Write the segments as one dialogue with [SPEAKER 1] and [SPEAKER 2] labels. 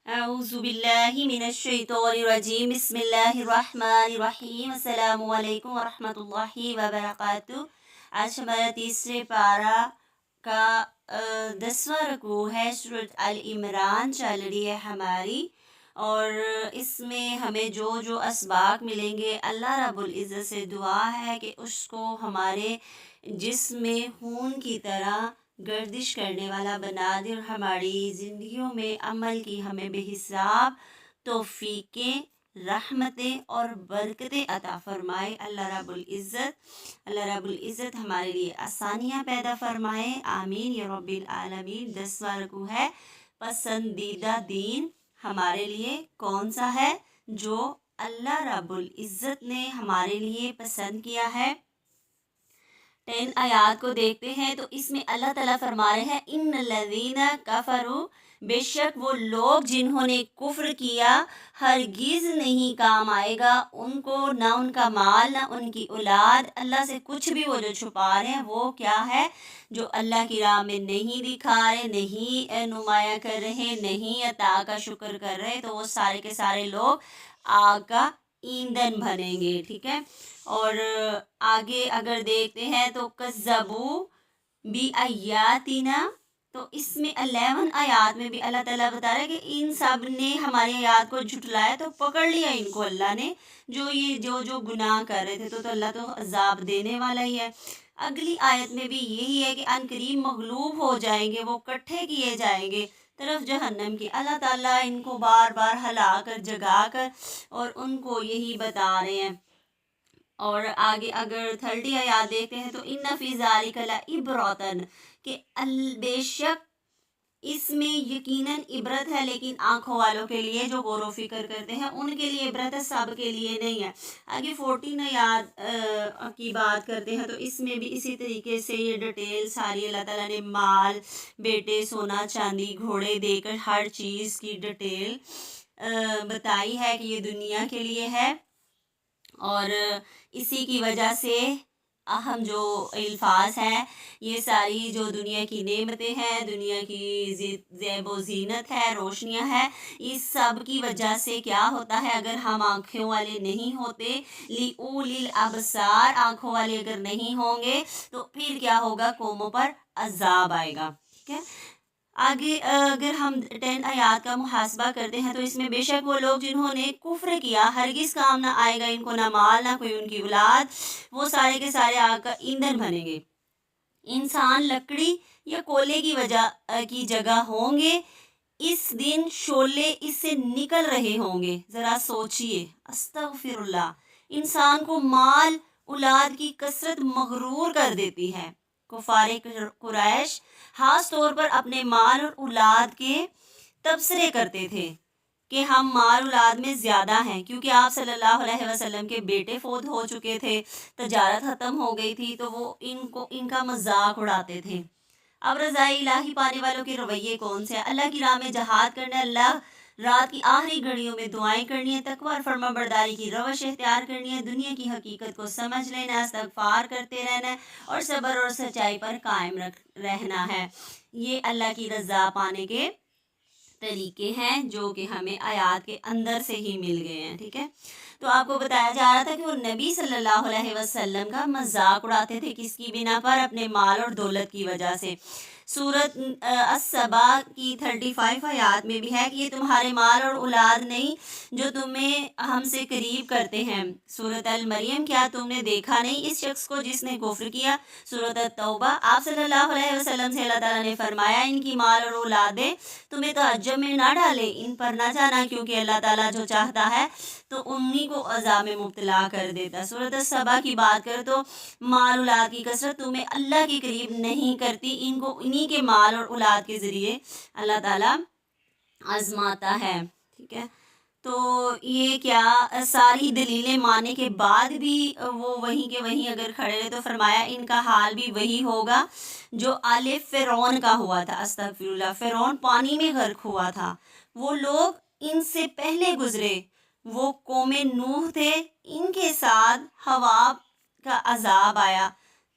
[SPEAKER 1] اعوذ باللہ من الشیطان الرجیم بسم اللہ الرحمن الرحیم السلام علیکم ورحمۃ اللہ وبرکاتہ۔ آج ہمارا تیسرے پارہ کا 10واں رکوع ہے۔ سورۃ آل عمران چل رہی ہے ہماری، اور اس میں ہمیں جو اسباق ملیں گے، اللہ رب العزت سے دعا ہے کہ اس کو ہمارے جسم میں خون کی طرح گردش کرنے والا بنا دے، اور ہماری زندگیوں میں عمل کی ہمیں بے حساب توفیقیں، رحمتیں اور برکتیں عطا فرمائے اللہ رب العزت ہمارے لیے آسانیاں پیدا فرمائے، آمین یا رب العالمین۔ 10واں رکوع ہے، پسندیدہ دین ہمارے لیے کون سا ہے؟ جو اللہ رب العزت نے ہمارے لیے پسند کیا ہے۔ 10 آیات کو دیکھتے ہیں تو اس میں اللہ تعالیٰ فرما رہے ہیں ان الذین کفروا، بے شک وہ لوگ جنہوں نے کفر کیا ہرگز نہیں کام آئے گا ان کو، نہ ان کا مال نہ ان کی اولاد، اللہ سے کچھ بھی وہ جو چھپا رہے ہیں وہ کیا ہے؟ جو اللہ کی راہ میں نہیں دکھا رہے، نہیں نمایاں کر رہے، نہیں عطا کا شکر کر رہے، تو وہ سارے کے سارے لوگ آگ کا ایندھن بنیں گے، ٹھیک ہے۔ اور آگے اگر دیکھتے ہیں تو کذبوا بآیاتنا، تو اس میں 11 آیات میں بھی اللہ تعالیٰ بتا رہا ہے کہ ان سب نے ہماری آیات کو جھٹلایا تو پکڑ لیا ان کو اللہ نے، جو گناہ کر رہے تھے، تو اللہ تو عذاب دینے والا ہی ہے۔ اگلی آیت میں بھی یہی ہے کہ ان قریب مغلوب ہو جائیں گے، وہ اکٹھے کیے جائیں گے طرف جہنم کی۔ اللہ تعالیٰ ان کو بار بار ہلا کر جگا کر اور ان کو یہی بتا رہے ہیں۔ اور آگے اگر 30 آیات دیکھتے ہیں تو ان فی ذالک لعبرۃ، کہ بے شک اس میں یقیناً عبرت ہے، لیکن آنکھوں والوں کے لیے جو غور و فکر کرتے ہیں ان کے لیے عبرت ہے، سب کے لیے نہیں ہے۔ آگے 14 آیات کی بات کرتے ہیں تو اس میں بھی اسی طریقے سے یہ ڈیٹیل ساری اللہ تعالیٰ نے مال، بیٹے، سونا چاندی، گھوڑے دے کر ہر چیز کی ڈیٹیل بتائی ہے کہ یہ دنیا کے لیے ہے، اور اسی کی وجہ سے اہم جو الفاظ ہیں، یہ ساری جو دنیا کی نعمتیں ہیں، دنیا کی زیب و زینت ہے، روشنیاں ہیں، اس سب کی وجہ سے کیا ہوتا ہے؟ اگر ہم آنکھوں والے نہیں ہوتے، لِأُولِي الْأَبْصَارِ، آنکھوں والے اگر نہیں ہوں گے تو پھر کیا ہوگا؟ قوموں پر عذاب آئے گا، ٹھیک ہے۔ آگے اگر ہم 10 آیات کا محاسبہ کرتے ہیں تو اس میں بے شک وہ لوگ جنہوں نے کفر کیا ہرگز کام نہ آئے گا ان کو، نہ مال نہ کوئی ان کی اولاد، وہ سارے کے سارے آگ کا ایندھن بنیں گے۔ انسان لکڑی یا کولے کی جگہ ہوں گے، اس دن شعلے اس سے نکل رہے ہوں گے۔ ذرا سوچئے، استغفر اللہ، انسان کو مال اولاد کی کثرت مغرور کر دیتی ہے۔ کفار قریش خاص طور پر اپنے مال اور اولاد کے تبصرے کرتے تھے کہ ہم مال اولاد میں زیادہ ہیں، کیونکہ آپ صلی اللہ علیہ وسلم کے بیٹے فوت ہو چکے تھے، تجارت ختم ہو گئی تھی، تو وہ ان کا مذاق اڑاتے تھے۔ اب رضائی الہی پانے والوں کے رویے کون سے ہیں؟ اللہ کی راہ میں جہاد کرنا، اللہ رات کی آخری گھڑیوں میں دعائیں کرنی ہے، تقوی اور فرما برداری کی روش اختیار کرنی ہے، دنیا کی حقیقت کو سمجھ لینا، استغفار کرتے رہنا ہے، اور صبر اور سچائی پر قائم رہنا ہے۔ یہ اللہ کی رضا پانے کے طریقے ہیں جو کہ ہمیں آیات کے اندر سے ہی مل گئے ہیں، ٹھیک ہے۔ تو آپ کو بتایا جا رہا تھا کہ وہ نبی صلی اللہ علیہ وسلم کا مذاق اڑاتے تھے، کس کی بنا پر؟ اپنے مال اور دولت کی وجہ سے۔ سورۃ السبا کی 35 آیات میں بھی ہے کہ یہ تمہارے مال اور اولاد نہیں جو تمہیں ہم سے قریب کرتے ہیں۔ سورۃ المریم، کیا تم نے دیکھا نہیں اس شخص کو جس نے کفر کیا؟ سورۃ التوبہ، آپ صلی اللہ علیہ وسلم سے اللہ تعالیٰ نے فرمایا ان کی مال اور اولادیں تمہیں تعجب میں نہ ڈالے، ان پر نہ جانا، کیونکہ اللہ تعالیٰ جو چاہتا ہے تو انہی کو عذاب میں مبتلا کر دیتا۔ سورۃ السبا کی بات کرے تو مال اولاد کی کثرت تمہیں اللہ کے قریب نہیں کرتی، ان کو انہی کے مال اور اولاد کے ذریعے اللہ تعالیٰ آزماتا ہے، ٹھیک ہے۔ تو یہ کیا ساری دلیلیں ماننے کے بعد بھی وہ وہیں کے وہیں اگر کھڑے رہے، تو فرمایا ان کا حال بھی وہی ہوگا جو آل فرعون کا ہوا تھا۔ استغفر اللہ، فرعون پانی میں غرق ہوا تھا، وہ لوگ ان سے پہلے گزرے، وہ قوم نوح تھے، ان کے ساتھ ہوا کا عذاب آیا،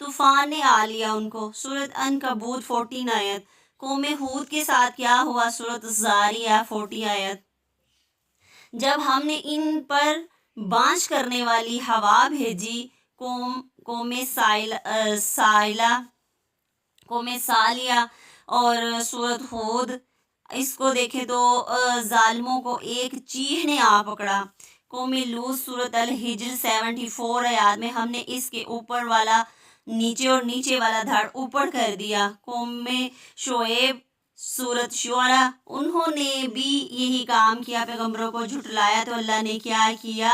[SPEAKER 1] طوفان نے آ لیا ان کو۔ سورۃ عنکبوت 14 آیت، قوم ہود کے ساتھ کیا ہوا؟ سورۃ الزاریہ 40 آیت، جب ہم نے ان پر بانجھ کرنے والی ہوا بھیجی، قوم سالیہ اور سورۃ ہود، اس کو دیکھیں تو ظالموں کو ایک چیل نے آ پکڑا۔ قوم لوط سورۃ الحجر 74 آیات میں ہم نے اس کے اوپر والا نیچے اور نیچے والا دھڑ اوپر کر دیا۔ قوم شعیب سورۃ شعراء، انہوں نے بھی یہی کام کیا، پیغمبروں کو جھٹلایا تو اللہ نے کیا کیا؟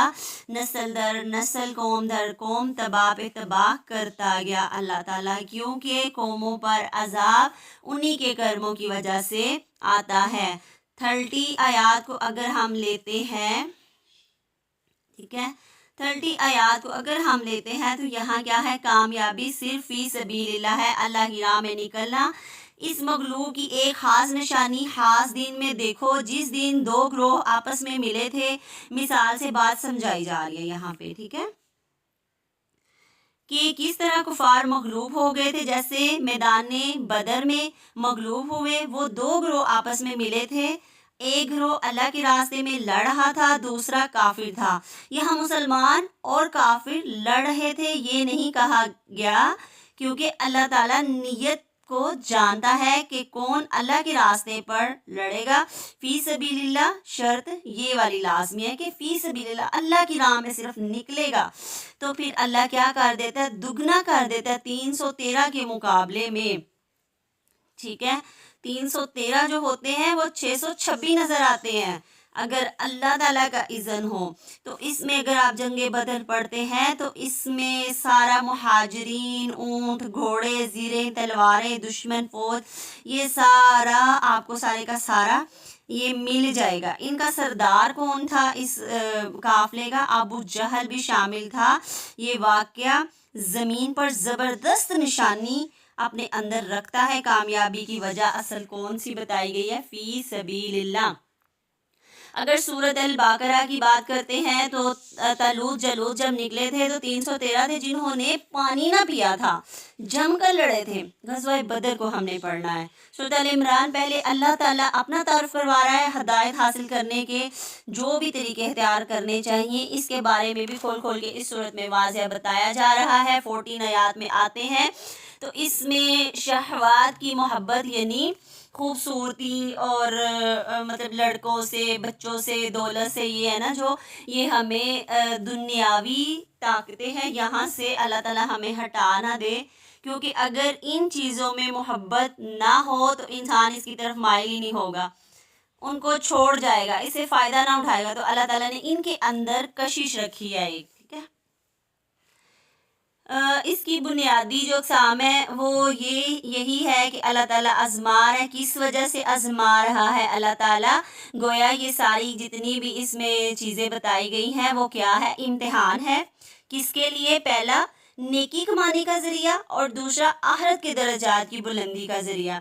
[SPEAKER 1] نسل در نسل، قوم در قوم، تباہ پہ تباہ کرتا گیا اللہ تعالیٰ، کیونکہ قوموں پر عذاب انہی کے کرموں کی وجہ سے آتا ہے۔ 30 آیات کو اگر ہم لیتے ہیں، ٹھیک ہے، 30 آیات کو اگر ہم لیتے ہیں تو یہاں کیا ہے؟ کامیابی صرف فی سبیل اللہ ہے، اللہ کی راہ میں نکلنا۔ اس مغلوب کی ایک خاص نشانی خاص دن میں دیکھو، جس دن دو گروہ آپس میں ملے تھے، مثال سے بات سمجھائی جا رہی ہے یہاں پہ، ٹھیک ہے، کہ کس طرح کفار مغلوب ہو گئے تھے، جیسے میدان بدر میں مغلوب ہوئے۔ وہ دو گروہ آپس میں ملے تھے، ایک گروہ اللہ کے راستے میں لڑ رہا تھا، دوسرا کافر تھا۔ یہاں مسلمان اور کافر لڑ رہے تھے یہ نہیں کہا گیا، کیونکہ اللہ تعالیٰ نیت کو جانتا ہے کہ کون اللہ کے راستے پر لڑے گا۔ فی سبیل اللہ شرط یہ والی لازمی ہے کہ فی سبیل اللہ، اللہ کی راہ میں صرف نکلے گا، تو پھر اللہ کیا کر دیتا ہے؟ دگنا کر دیتا ہے 313 کے مقابلے میں، ٹھیک ہے۔ 313 جو ہوتے ہیں وہ 626 نظر آتے ہیں اگر اللہ تعالیٰ کا اذن ہو۔ تو اس میں اگر آپ جنگ بدر پڑھتے ہیں تو اس میں سارا مہاجرین، اونٹ، گھوڑے، زیریں، تلواریں، دشمن فوج، یہ سارا آپ کو سارے کا سارا یہ مل جائے گا۔ ان کا سردار کون تھا اس قافلے کا؟ ابو جہل بھی شامل تھا۔ یہ واقعہ زمین پر زبردست نشانی اپنے اندر رکھتا ہے۔ کامیابی کی وجہ اصل کون سی بتائی گئی ہے؟ فی سبیل اللہ۔ اگر سورۃ البقرہ کی بات کرتے ہیں تو طالوت جالوت جب نکلے تھے تو 313 تھے جنہوں نے پانی نہ پیا تھا، جم کر لڑے تھے۔ غزوہ بدر کو ہم نے پڑھنا ہے۔ سورۃ ال عمران پہلے اللہ تعالیٰ اپنا تعارف کروا رہا ہے، ہدایت حاصل کرنے کے جو بھی طریقے اختیار کرنے چاہیے اس کے بارے میں بھی کھول کھول کے اس صورت میں واضح بتایا جا رہا ہے۔ 14 آیات میں آتے ہیں تو اس میں شہوات کی محبت یعنی خوبصورتی اور مطلب لڑکوں سے، بچوں سے، دولت سے، یہ ہے نا جو یہ ہمیں دنیاوی طاقتیں ہیں، یہاں سے اللہ تعالیٰ ہمیں ہٹا نہ دے، کیونکہ اگر ان چیزوں میں محبت نہ ہو تو انسان اس کی طرف مائل ہی نہیں ہوگا، ان کو چھوڑ جائے گا، اسے فائدہ نہ اٹھائے گا۔ تو اللہ تعالیٰ نے ان کے اندر کشش رکھی ہے ایک، ٹھیک ہے۔ اس کی بنیادی جو اقسام ہے وہ یہی ہے کہ اللہ تعالیٰ آزما رہا ہے۔ کس وجہ سے آزما رہا ہے اللہ تعالیٰ؟ گویا یہ ساری جتنی بھی اس میں چیزیں بتائی گئی ہیں وہ کیا ہے؟ امتحان ہے۔ کس کے لیے؟ پہلا نیکی کمانے کا ذریعہ اور دوسرا آخرت کے درجات کی بلندی کا ذریعہ۔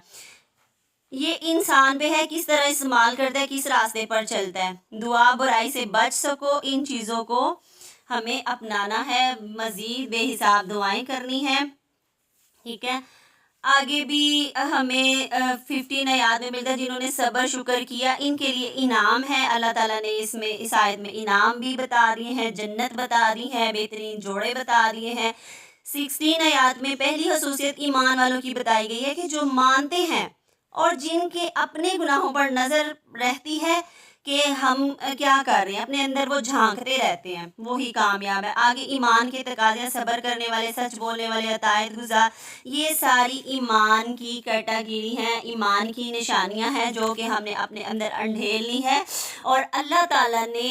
[SPEAKER 1] یہ انسان پہ ہے کس طرح استعمال کرتا ہے، کس راستے پر چلتا ہے۔ دعا برائی سے بچ سکو، ان چیزوں کو ہمیں اپنانا ہے، مزید بے حساب دعائیں کرنی ہیں، ٹھیک ہے۔ آگے بھی ہمیں 15 آیات میں ملتا ہے جنہوں نے صبر شکر کیا ان کے لیے انعام ہے۔ اللہ تعالیٰ نے اس آیت میں انعام بھی بتا دیے ہیں، جنت بتا دی ہے، بہترین جوڑے بتا دیے ہیں۔ 16 آیات میں پہلی خصوصیت ایمان والوں کی بتائی گئی ہے کہ جو مانتے ہیں اور جن کے اپنے گناہوں پر نظر رہتی ہے کہ ہم کیا کر رہے ہیں، اپنے اندر وہ جھانکتے رہتے ہیں، وہی کامیاب ہے۔ آگے ایمان کے تقاضے، صبر کرنے والے، سچ بولنے والے، عطائیت گزار، یہ ساری ایمان کی کیٹاگری ہیں، ایمان کی نشانیاں ہیں جو کہ ہم نے اپنے اندر انڈھیلنی ہے۔ اور اللہ تعالیٰ نے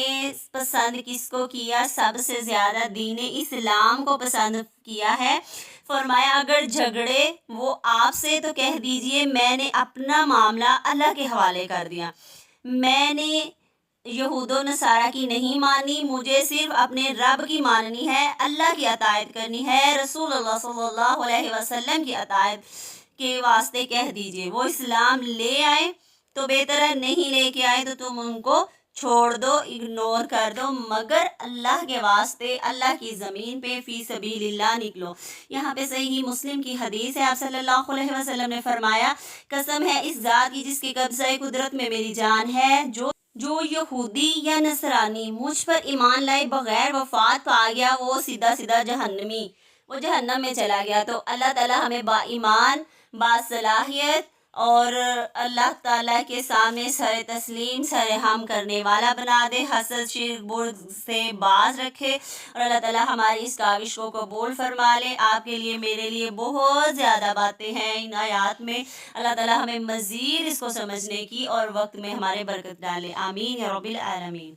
[SPEAKER 1] پسند کس کو کیا؟ سب سے زیادہ دین اسلام کو پسند کیا ہے۔ فرمایا اگر جھگڑے وہ آپ سے تو کہہ دیجئے میں نے اپنا معاملہ اللہ کے حوالے کر دیا، میں نے یہود و نصارہ کی نہیں مانی، مجھے صرف اپنے رب کی ماننی ہے، اللہ کی اطاعت کرنی ہے، رسول اللہ صلی اللہ علیہ وسلم کی اطاعت کے واسطے کہہ دیجئے۔ وہ اسلام لے آئے تو بہتر ہے، نہیں لے کے آئے تو تم ان کو چھوڑ دو، اگنور کر دو، مگر اللہ کے واسطے اللہ کی زمین پہ فی سبیل اللہ نکلو۔ یہاں پہ صحیح مسلم کی حدیث ہے، آپ صلی اللہ علیہ وسلم نے فرمایا قسم ہے اس ذات کی جس کے قبضہ قدرت میں میری جان ہے، جو یہودی یا نصرانی مجھ پر ایمان لائے بغیر وفات پا گیا وہ سیدھا سیدھا جہنمی، وہ جہنم میں چلا گیا۔ تو اللہ تعالیٰ ہمیں با ایمان، با صلاحیت اور اللہ تعالیٰ کے سامنے سر تسلیم سر ہم کرنے والا بنا دے، حسد شرک بغض سے باز رکھے، اور اللہ تعالیٰ ہماری اس کاوش کو قبول فرما لے۔ آپ کے لیے میرے لیے بہت زیادہ باتیں ہیں ان آیات میں، اللہ تعالیٰ ہمیں مزید اس کو سمجھنے کی اور وقت میں ہمارے برکت ڈالے، آمین یا رب العالمین۔